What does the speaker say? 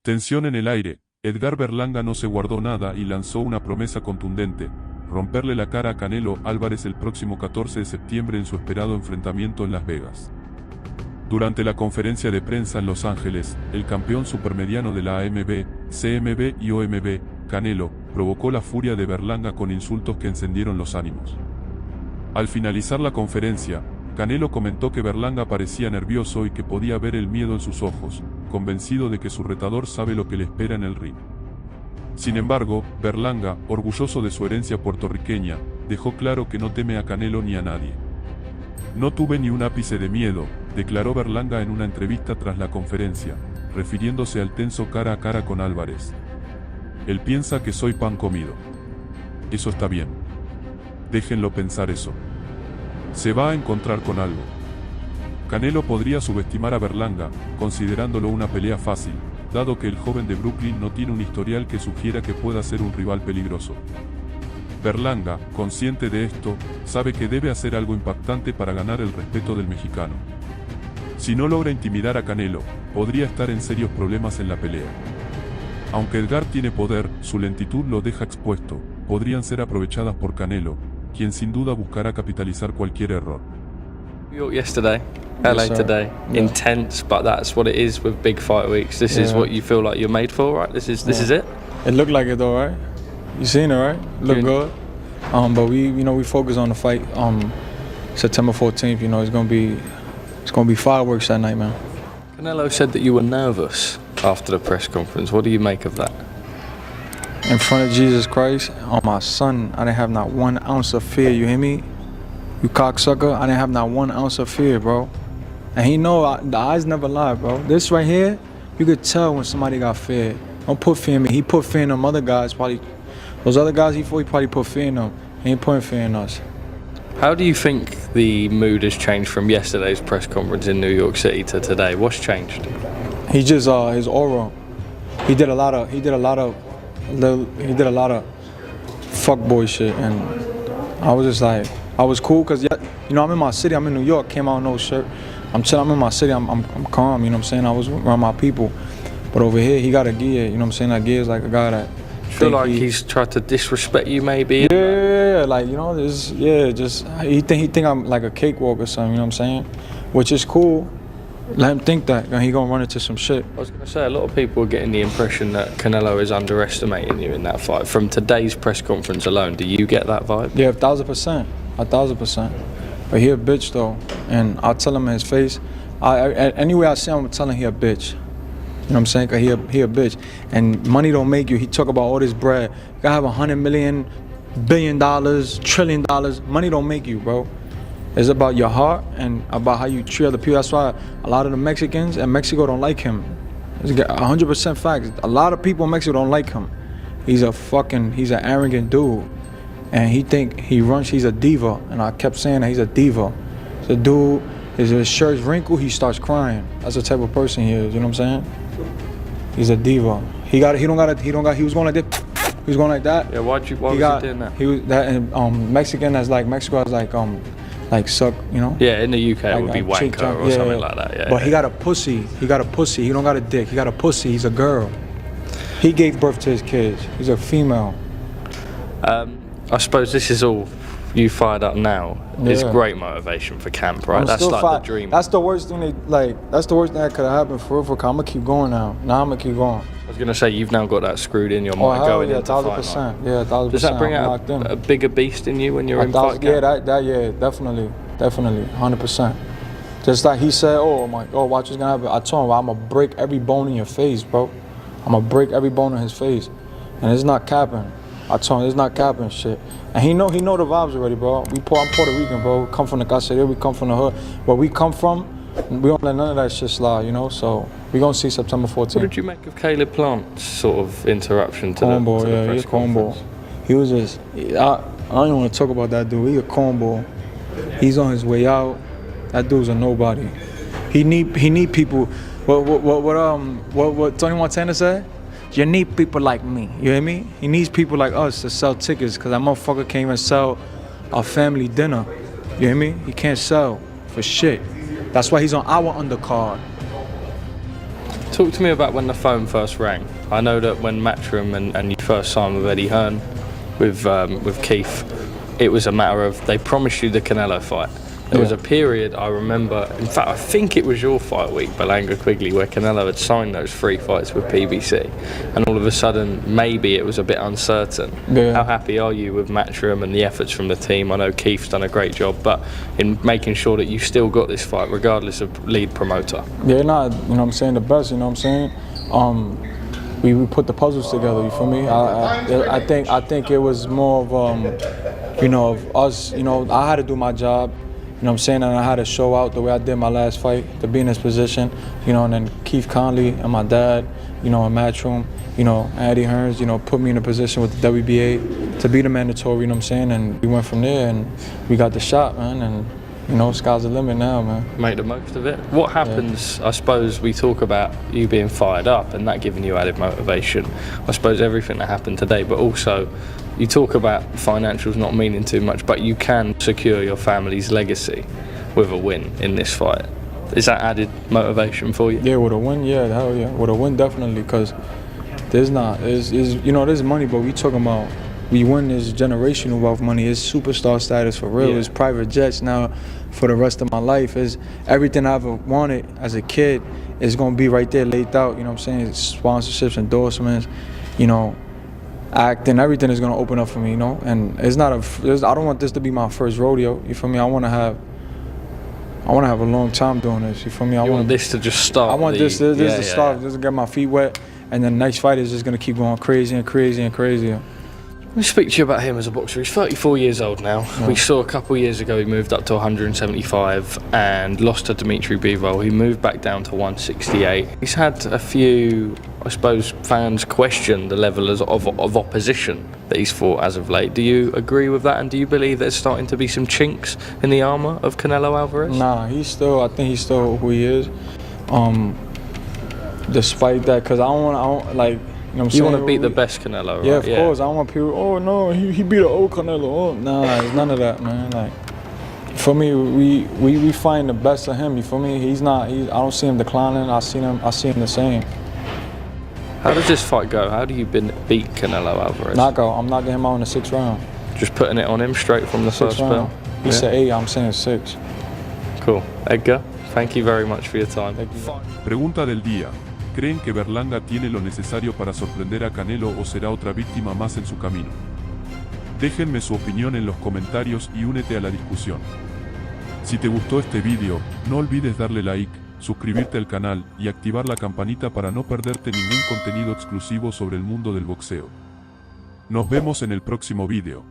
Tensión en el aire. Edgar Berlanga no se guardó nada y lanzó una promesa contundente: romperle la cara a Canelo Álvarez el próximo 14 de septiembre en su esperado enfrentamiento en Las Vegas. Durante la conferencia de prensa en Los Ángeles, el campeón supermediano de la AMB, CMB y OMB, Canelo, provocó la furia de Berlanga con insultos que encendieron los ánimos. Al finalizar la conferencia, Canelo comentó que Berlanga parecía nervioso y que podía ver el miedo en sus ojos, convencido de que su retador sabe lo que le espera en el ring. Sin embargo, Berlanga, orgulloso de su herencia puertorriqueña, dejó claro que no teme a Canelo ni a nadie. No tuve ni un ápice de miedo, declaró Berlanga en una entrevista tras la conferencia, refiriéndose al tenso cara a cara con Álvarez. Él piensa que soy pan comido. Eso está bien. Déjenlo pensar eso. Se va a encontrar con algo. Canelo podría subestimar a Berlanga, considerándolo una pelea fácil, dado que el joven de Brooklyn no tiene un historial que sugiera que pueda ser un rival peligroso. Berlanga, consciente de esto, sabe que debe hacer algo impactante para ganar el respeto del mexicano. Si no logra intimidar a Canelo, podría estar en serios problemas en la pelea. Aunque Edgar tiene poder, su lentitud lo deja expuesto, podrían ser aprovechadas por Canelo, quien sin duda buscará capitalizar cualquier error. New York yesterday, LA today. Yeah. Intense, but that's what it is with big fight weeks. This is what you feel like you're made for, right? This is it. It looked like it though, right? You seen it, right? Looked good. But we focus on the fight. September 14th. It's gonna be fireworks that night, man. Canelo said that you were nervous after the press conference. What do you make of that? In front of Jesus Christ, on my son, I didn't have not 1 ounce of fear. You hear me? You cocksucker, I didn't have not 1 ounce of fear, bro. And he know the eyes never lie, bro. This right here, you could tell when somebody got fear. Don't put fear in me. He put fear in them other guys. Those other guys he probably put fear in them. He ain't putting fear in us. How do you think the mood has changed from yesterday's press conference in New York City to today? What's changed? He just his aura. He did a lot of fuckboy shit, and I was just like, I was cool because I'm in my city. I'm in New York. Came out with no shirt. I'm chilling. I'm in my city. I'm calm. You know what I'm saying? I was around my people. But over here, he got a gear. You know what I'm saying? That gear is like a guy that. Feel like he's tried to disrespect you, maybe. Yeah. Like he think I'm like a cakewalk or something. You know what I'm saying? Which is cool. Let him think that, and he gonna run into some shit. I was gonna say, a lot of people are getting the impression that Canelo is underestimating you in that fight. From today's press conference alone, do you get that vibe? Yeah, 1,000%. 1,000%. But he a bitch though, and I'll tell him in his face. Anyway I see him, I'm telling he a bitch. You know what I'm saying? Cause he a bitch. And money don't make you. He talk about all this bread. You gotta have $100 million, $1 billion, $1 trillion. Money don't make you, bro. It's about your heart and about how you treat other people. That's why a lot of the Mexicans in Mexico don't like him. It's 100% facts. A lot of people in Mexico don't like him. He's an arrogant dude. And he think he's a diva. And I kept saying that he's a diva. He's a dude, his shirt's wrinkled, he starts crying. That's the type of person he is, you know what I'm saying? He's a diva. He was going like that. He was going like that. Yeah, why was he doing that? He was that in Mexican as like Mexico has like suck, you know? Yeah, in the UK it would be chick wanker or something like that, yeah. But he got a pussy. He don't got a dick. He got a pussy. He's a girl. He gave birth to his kids. He's a female. I suppose this is all you fired up now. It's great motivation for camp, right? That's like the dream. That's the worst thing that's the worst thing that could have happened for real. I'm gonna keep going now. Now I'm gonna keep going. I was gonna say, you've now got that screwed in your mind going into the fight. 1,000%. Yeah, 1,000%. Does that bring out a bigger beast in you when you're in fight camp? Yeah, definitely, 100%. Just like he said, watch what's gonna happen. I told him, I'm gonna break every bone in your face, bro. I'm gonna break every bone in his face, and it's not capping. I told him it's not capping shit, and he know the vibes already, bro. I'm Puerto Rican, bro. We come from the Caseria, we come from the hood. Where we come from, we don't let none of that shit slide, you know. So we gonna see September 14th. What did you make of Caleb Plant's sort of interruption to the press conference? He was just, I don't even want to talk about that dude. He a cornball. He's on his way out. That dude's a nobody. He need people. What Tony Montana said? You need people like me. You hear me? He needs people like us to sell tickets, because that motherfucker can't even sell our family dinner. You hear me? He can't sell for shit. That's why he's on our undercard. talk to me about when the phone first rang. I know that when Matchroom and you first signed with Eddie Hearn, with Keith, it was a matter of they promised you the Canelo fight. There was a period I remember, in fact I think it was your fight week, Berlanga Quigley, where Canelo had signed those 3 fights with PBC, and all of a sudden maybe it was a bit uncertain. How happy are you with Matchroom and the efforts from the team? I know Keith's done a great job, but in making sure that you still got this fight regardless of lead promoter. Yeah, nah, you know what I'm saying, the best, you know what I'm saying? We put the puzzles together, you feel me? I think it was more of, you know, of us, you know, I had to do my job. You know what I'm saying? And I had to show out the way I did my last fight, to be in this position, you know, and then Keith Conley and my dad, you know, in Matchroom, you know, Eddie Hearns, you know, put me in a position with the WBA to be the mandatory, you know what I'm saying? And we went from there and we got the shot, man, and, you know, sky's the limit now, man. Make the most of it. What happens, I suppose we talk about you being fired up and that giving you added motivation. I suppose everything that happened today, but also you talk about financials not meaning too much, but you can secure your family's legacy with a win in this fight. Is that added motivation for you? Yeah, with a win, yeah, hell yeah. With a win, definitely, because there's you know, there's money, but we talking about, we win this generational wealth money. It's superstar status for real. It's private jets now for the rest of my life. It's everything I ever wanted as a kid is going to be right there laid out, you know what I'm saying? Sponsorships, endorsements, you know, acting, everything is going to open up for me, you know? And it's not I don't want this to be my first rodeo, you feel me? I want to have a long time doing this, you feel me? I want this to just start. I want this to start, just to get my feet wet, and then the next fight is just going to keep going crazy and crazy and crazier. Let me speak to you about him as a boxer. He's 34 years old now. Yeah. We saw a couple of years ago he moved up to 175 and lost to Dimitri Bivol. He moved back down to 168. He's had a few, I suppose, fans question the level of opposition that he's fought as of late. Do you agree with that, and do you believe there's starting to be some chinks in the armour of Canelo Alvarez? Nah, I think he's still who he is. Despite that, because I don't like, you know what I'm saying? You want to beat the best Canelo, right? Yeah, of course. I don't want people, oh no, he beat an old Canelo. Oh, nah, it's none of that, man. Like, for me, we find the best of him. You feel me? I don't see him declining. I see him the same. How does this fight go? How do you beat Canelo Alvarez? Knockout. I'm knocking him out in the 6th round. Just putting it on him straight from the first bell? He said 8, I'm saying 6. Cool. Edgar, thank you very much for your time. Pregunta del día. ¿Creen que Berlanga tiene lo necesario para sorprender a Canelo o será otra víctima más en su camino? Déjenme su opinión en los comentarios y únete a la discusión. Si te gustó este video, no olvides darle like, suscribirte al canal y activar la campanita para no perderte ningún contenido exclusivo sobre el mundo del boxeo. Nos vemos en el próximo video.